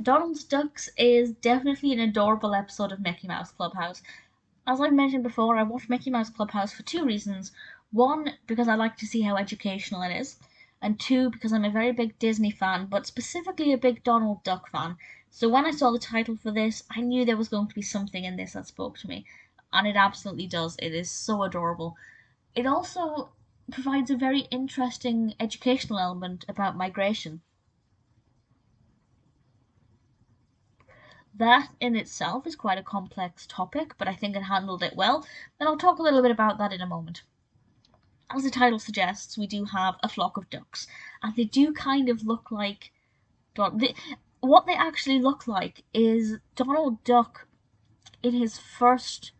Donald's Ducks is definitely an adorable episode of Mickey Mouse Clubhouse. As I've mentioned before, I watch Mickey Mouse Clubhouse for two reasons. One, because I like to see how educational it is, and two, because I'm a very big Disney fan, but specifically a big Donald Duck fan. So when I saw the title for this, I knew there was going to be something in this that spoke to me, and it absolutely does. It is so adorable. It also provides a very interesting educational element about migration. That in itself is quite a complex topic, but I think it handled it well, and I'll talk a little bit about that in a moment. As the title suggests, we do have a flock of ducks, and they do kind of look like. What they actually look like is Donald Duck in his first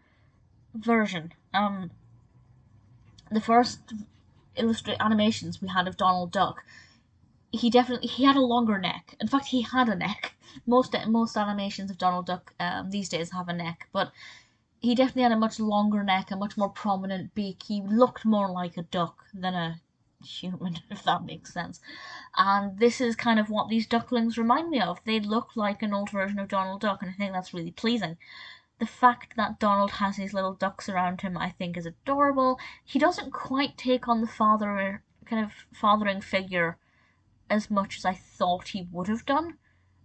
version. The first illustrate animations we had of Donald Duck, he had a longer neck. In fact, he had a neck. Most animations of Donald Duck these days have a neck, but he definitely had a much longer neck, a much more prominent beak. He looked more like a duck than a human, if that makes sense. And this is kind of what these ducklings remind me of. They look like an old version of Donald Duck, and I think that's really pleasing. The fact that Donald has these little ducks around him, I think, is adorable. He doesn't quite take on the fathering figure as much as I thought he would have done,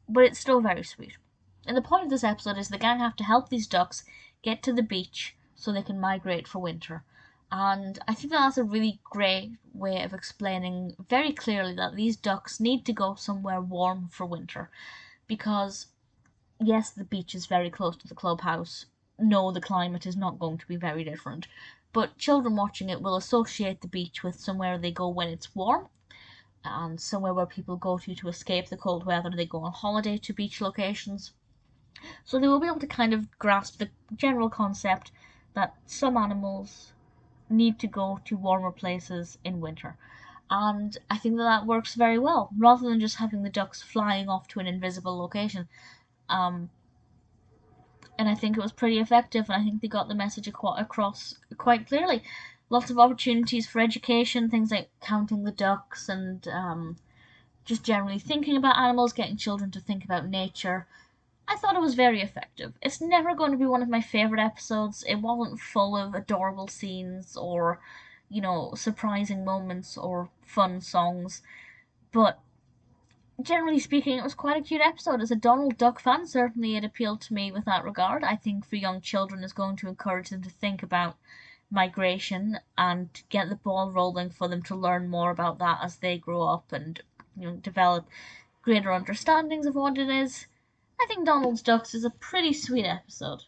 but it's still very sweet. And the point of this episode is the gang have to help these ducks get to the beach so they can migrate for winter. And I think that's a really great way of explaining very clearly that these ducks need to go somewhere warm for winter. Because, yes, the beach is very close to the clubhouse. No, the climate is not going to be very different. But children watching it will associate the beach with somewhere they go when it's warm, and somewhere where people go to escape the cold weather. They go on holiday to beach locations. So they will be able to kind of grasp the general concept that some animals need to go to warmer places in winter. And I think that that works very well, rather than just having the ducks flying off to an invisible location. Um, and I think it was pretty effective, and I think they got the message across quite clearly. Lots of opportunities for education, things like counting the ducks and just generally thinking about animals, getting children to think about nature. I thought it was very effective. It's never going to be one of my favourite episodes. It wasn't full of adorable scenes or, surprising moments or fun songs. But generally speaking, it was quite a cute episode. As a Donald Duck fan, certainly it appealed to me with that regard. I think for young children it's going to encourage them to think about migration and get the ball rolling for them to learn more about that as they grow up and develop greater understandings of what it is. I think Donald's Ducks is a pretty sweet episode.